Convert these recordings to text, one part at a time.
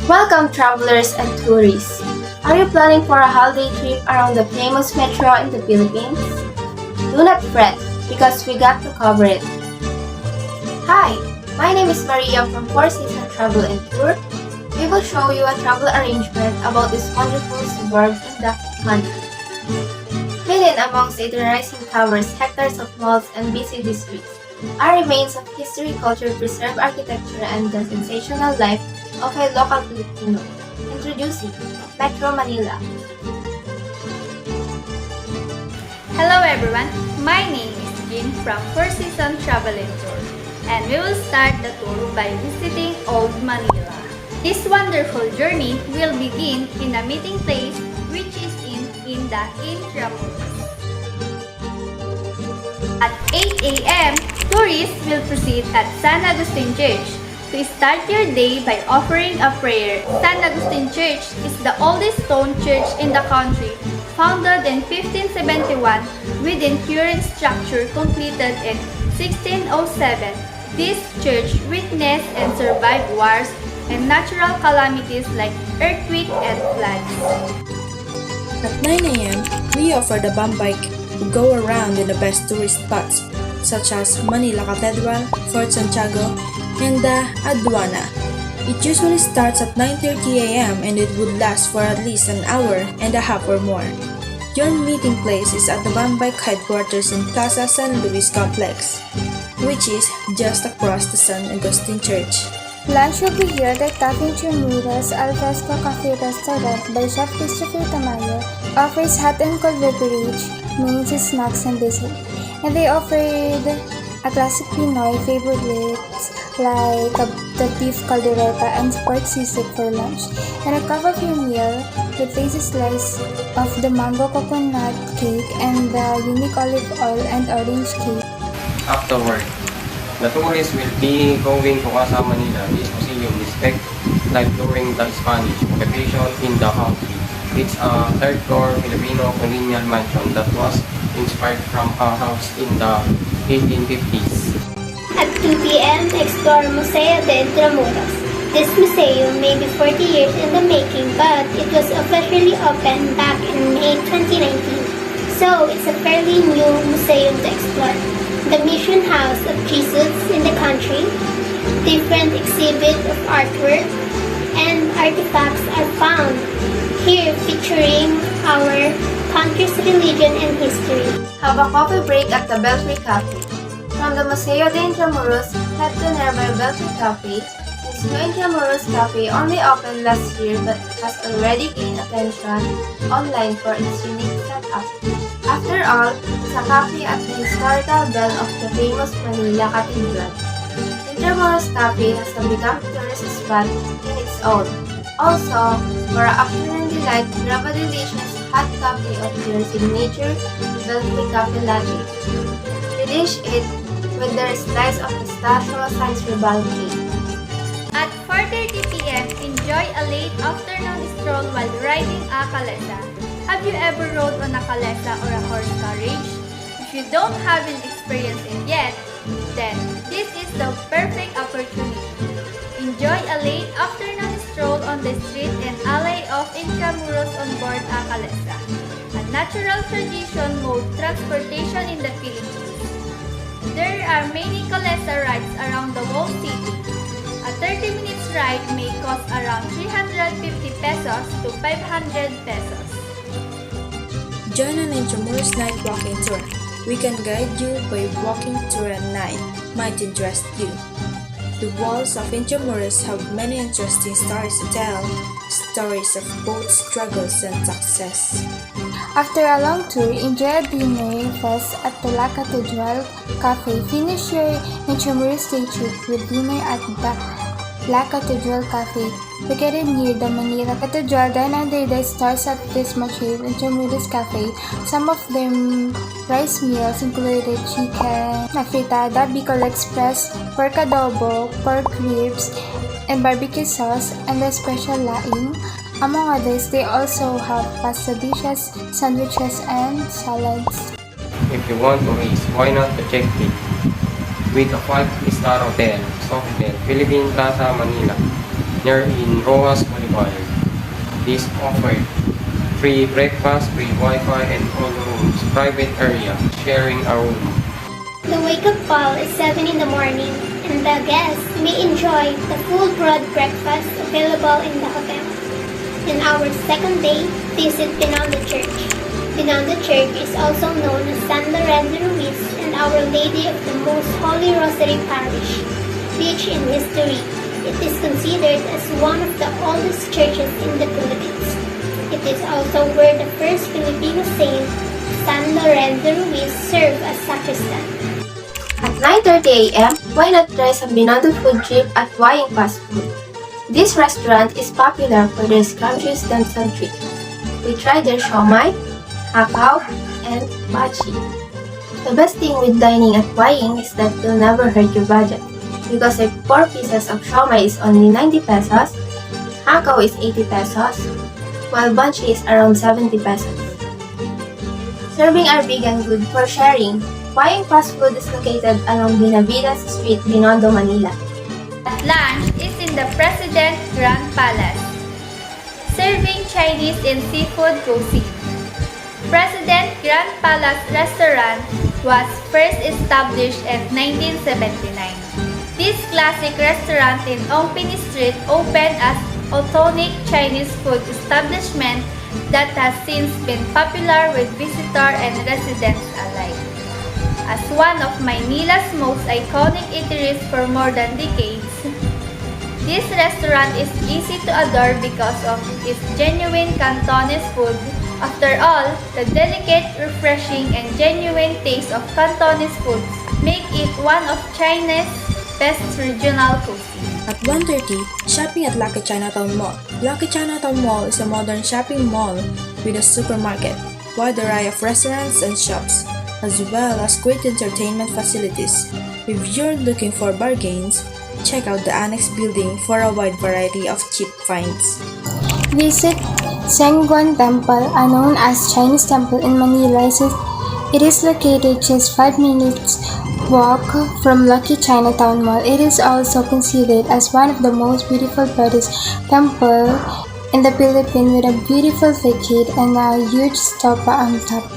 Welcome travelers and tourists. Are you planning for a holiday trip around the famous metro in the Philippines? Do not fret, because we got to cover it. Hi, my name is Maria from Four Seasons Travel and Tour. We will show you a travel arrangement about this wonderful suburb in the country. Hidden amongst its rising towers, hectares of malls, and busy districts are remains of history, culture, preserved architecture, and the sensational life of a local Filipino. Introducing Metro Manila. Hello everyone, my name is Jean from Four Seasons Travel and Tour, and we will start the tour by visiting Old Manila. This wonderful journey will begin in a meeting place which is in the Intramuros. At 8 a.m., tourists will proceed at San Agustin Church to start your day by offering a prayer. San Agustin Church is the oldest stone church in the country, founded in 1571 with current structure completed in 1607. This church witnessed and survived wars and natural calamities like earthquake and floods. At 9 a.m., we offer the bum bike to go around in the best tourist spots such as Manila Cathedral, Fort Santiago, and the Aduana. It usually starts at 9:30 a.m. and it would last for at least an hour and a half or more. Your meeting place is at the bum bike headquarters in Plaza San Luis Complex, which is just across the San Agustin Church. Lunch will be here at Cafe Intramuros Al Fresco Cafe Restaurant by Chef Christopher Tamayo. Offers hot and cold beverage, mains, snacks, and dessert. And they offered a classic Pinoy favorites like the beef caldereta and pork sisig for lunch, and a cup of your meal with tasty slice of the mango coconut cake and the unique olive oil and orange cake. Afterward, the tourists will be going to Casa Manila. This museum is spec like during the Spanish occupation in the country. It's a third-floor Filipino colonial mansion that was inspired from a house in the 1850s. At 2 p.m., explore Museo de Intramuros. This museum may be 40 years in the making, but it was officially opened back in May 2019. So, it's a fairly new museum to explore. The Mission House of Jesus in the country, different exhibits of artwork, and artifacts are found here featuring our country's religion and history. Have a coffee break at the Belfry Cafe. From the Museo de Intramuros, head to nearby Belfry Cafe. This new Intramuros Cafe only opened last year but has already gained attention online for its unique setup. After all, it's a cafe at the historical bell of the famous Manila Cathedral. Intramuros Cafe has become a tourist spot in its own. Also, for an afternoon delight, grab a delicious hot coffee of your signature Belfry Cafe Latte. Relish it with their slice of pistachio San cake. At 4:30 p.m., enjoy a late afternoon stroll while riding a calesa. Have you ever rode on a calesa or a horse carriage? If you don't have an experience it yet, then this is the perfect opportunity. Enjoy a late afternoon stroll on the street and alley of Intramuros on board a calesa, a natural tradition mode transportation in the Philippines. There are many calesa rides around the whole city. A 30 minutes ride may cost around 350 pesos to 500 pesos. Join an Intramuros night walking tour. We can guide you by walking tour at night. Might interest you. The walls of Intramuros have many interesting stories to tell. Stories of both struggles and success. After a long tour, enjoy a dinner fest at the La Cathedral Cafe. Finish your Intramuros day trip with dinner at the La Cathedral Cafe, located near the Manila Cathedral. Then under the stars at this Machine Intramuros Cafe, some of their rice meals included chicken fritada, Bicol Express, pork adobo, pork ribs, and barbecue sauce, and a special laing. Among others, they also have pasta dishes, sandwiches, and salads. If you want to race, why not to check it? With a 5-star hotel, Sofitel, Philippine Plaza, Manila. near in Rojas Boulevard. This offered free breakfast, free Wi-Fi, and all rooms, private area, sharing a room. The wake-up call is 7 in the morning, and the guests may enjoy the full broad breakfast available in the hotel. In our second day, visit Binondo Church. Binondo Church is also known as San Lorenzo Ruiz and Our Lady of the Most Holy Rosary Parish. Rich in history, it is considered as one of the oldest churches in the Philippines. It is also where the first Filipino saint, San Lorenzo Ruiz, served as sacristan. At 9:30 a.m., why not try some Binondo food trip at Wayang Fast Food? This restaurant is popular for their scrumptious dansan treats. We tried their siomai, hakao, and bachi. The best thing with dining at Wayang is that you'll never hurt your budget because if 4 pieces of siomai is only 90 pesos, hakao is 80 pesos, while bachi is around 70 pesos. Serving are big and good for sharing. Wayang Fast Food is located along Benavides Street, Binondo, Manila. At lunch is in the President Grand Palace, serving Chinese and seafood cuisine. President Grand Palace Restaurant was first established in 1979. This classic restaurant in Ongpini Street opened as authentic Chinese food establishment that has since been popular with visitor and residents alike. As one of Manila's most iconic eateries for more than decades, this restaurant is easy to adore because of its genuine Cantonese food. After all, the delicate, refreshing, and genuine taste of Cantonese foods make it one of China's best regional cuisine. At 1:30, shopping at Lucky Chinatown Mall. Lucky Chinatown Mall is a modern shopping mall with a supermarket, wide array of restaurants and shops, as well as great entertainment facilities. If you're looking for bargains, check out the annex building for a wide variety of cheap finds. Visit Sengguan Temple, known as Chinese Temple in Manila. It is located just 5 minutes walk from Lucky Chinatown Mall. It is also considered as one of the most beautiful Buddhist temple in the Philippines with a beautiful facade and a huge stupa on top.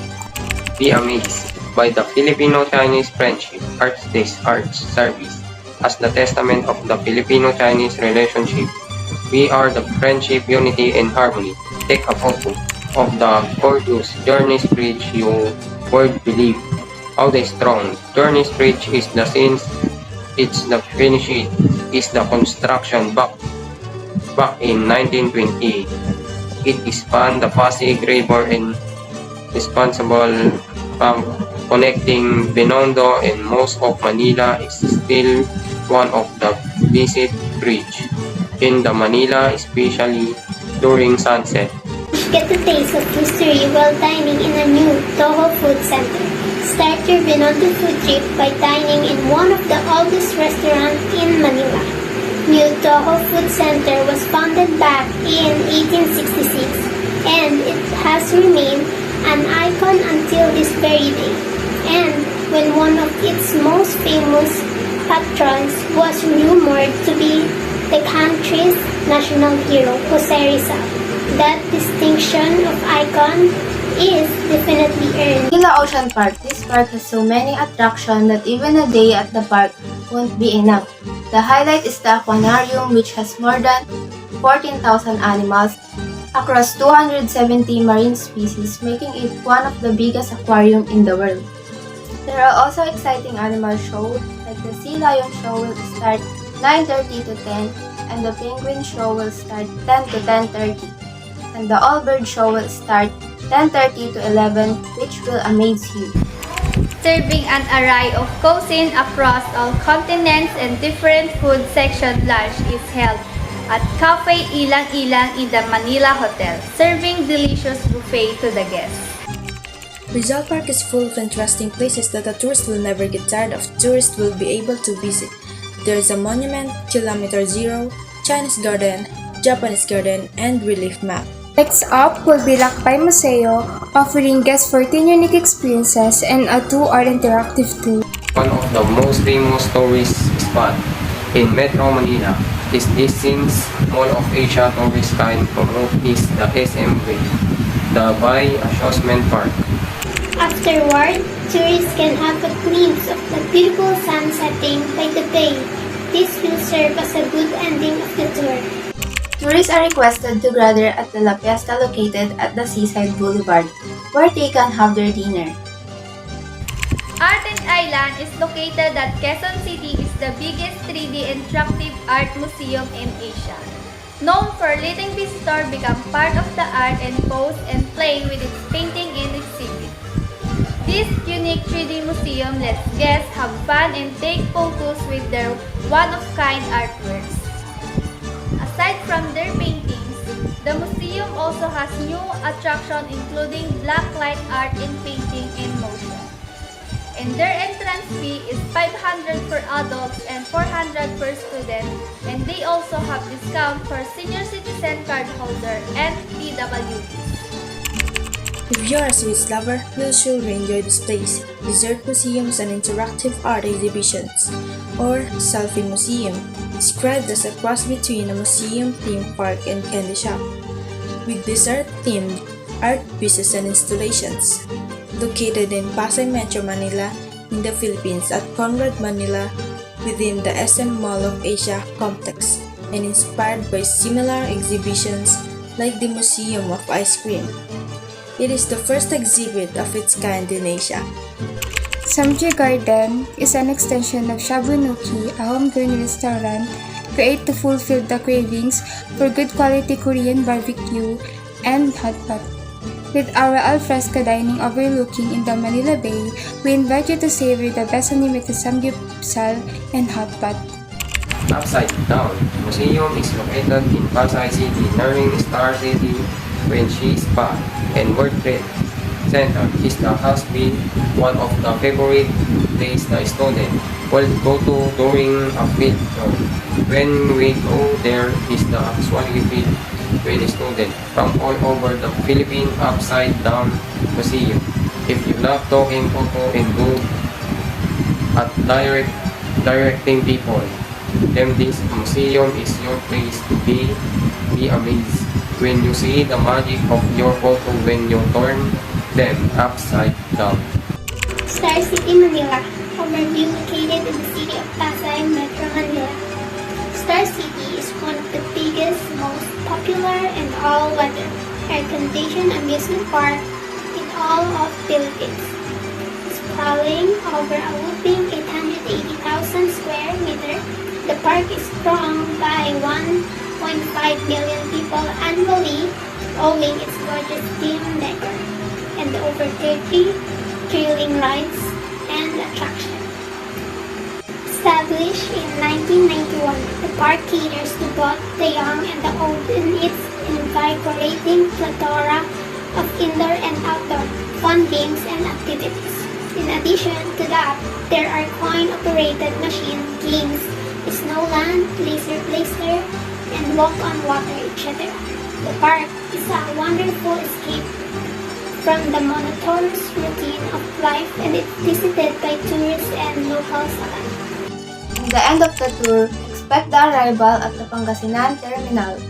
Be amazed by the Filipino-Chinese Friendship Arts Service as the testament of the Filipino-Chinese relationship. We are the friendship, unity, and harmony. Take a photo of the gorgeous Journey's Bridge you would believe how they strong. Journey's Bridge is the since it's the finishing is the construction back in 1920. It spanned the Pasig River and responsible connecting Binondo and most of Manila is still one of the busiest bridge in the Manila, especially during sunset. Get a taste of history while dining in a new Toho Food Center. Start your Binondo food trip by dining in one of the oldest restaurants in Manila. New Toho Food Center was founded back in 1866 and it has remained an icon until this very day. And when one of its most famous patrons was rumored to be the country's national hero, Jose Rizal, that distinction of icon is definitely earned. Manila Ocean Park. This park has so many attractions that even a day at the park won't be enough. The highlight is the aquarium, which has more than 14,000 animals across 270 marine species, making it one of the biggest aquarium in the world. There are also exciting animal shows, like the Sea Lion Show will start 9:30 to 10, and the Penguin Show will start 10 to 10:30, and the All-Bird Show will start 10:30 to 11, which will amaze you. Serving an array of cuisine across all continents and different food section lunch is held at Cafe Ilang Ilang in the Manila Hotel, serving delicious buffet to the guests. Rizal Park is full of interesting places that a tourist will never get tired of. Tourists will be able to visit. There is a monument, Kilometer Zero, Chinese Garden, Japanese Garden, and Relief Map. Next up will be Lakbay Museo, offering guests 14 unique experiences and a 2-hour interactive tour. One of the most famous tourist spots in Metro Manila, This since Mall of Asia tourist can promote is the SM Way, the Bay Amusement Park. Afterward, tourists can have a glimpse of the beautiful sun setting by the bay. This will serve as a good ending of the tour. Tourists are requested to gather at the La Fiesta located at the Seaside Boulevard, where they can have their dinner. Art and Island is located at Quezon City is the biggest 3D interactive art museum in Asia. Known for letting visitors become part of the art and pose and play with its painting and exhibit. This unique 3D museum lets guests have fun and take photos with their one-of-kind artworks. Aside from their paintings, the museum also has new attractions including blacklight art and painting in motion. And their entrance fee is 500 for adults and 400 per student, and they also have discount for senior citizen card holder and PWDs. If you're a sweets lover, you'll surely enjoy this place. Dessert museums and interactive art exhibitions, or selfie museum, described as a cross between a museum, theme park, and candy shop, with dessert-themed art pieces and installations. Located in Pasay Metro Manila in the Philippines at Conrad Manila within the SM Mall of Asia complex, and inspired by similar exhibitions like the Museum of Ice Cream. It is the first exhibit of its kind in Asia. Samji Garden is an extension of Shabunuki, a homegrown restaurant created to fulfill the cravings for good quality Korean barbecue and hot pot. With our alfresco dining overlooking in the Manila Bay, we invite you to savor the best unlimited samgyeopsal and hot pot. Upside Down Museum is located in Pasay City, nearing Star City, Wenshi Spa, and World Trade Center. Has been one of the favorite places the student will go to during a field trip. When we go there, is the actually field with students from all over the Philippines. Upside Down Museum. If you love talking photo and good at directing people, then this museum is your place to be amazed when you see the magic of your photo when you turn them upside down. Star City, Manila. Overview located in the city of Pasay, Metro Manila. Star City is one of the biggest, most popular, and all-weather air-conditioned amusement park in all of Philippines. Sprawling over a whopping 880,000 square meters, the park is thronged by 1.5 million people annually, owing its gorgeous theme decor and over 30 thrilling rides and attractions. Established in 1991, the park caters to both the young and the old in its invigorating plethora of indoor and outdoor fun games and activities. In addition to that, there are coin-operated machine games, Snowland, Laser Blaster, and Walk on Water, etc. The park is a wonderful escape from the monotonous routine of life, and it's visited by tourists and locals alike. At the end of the tour, expect the arrival at the Pangasinan Terminal,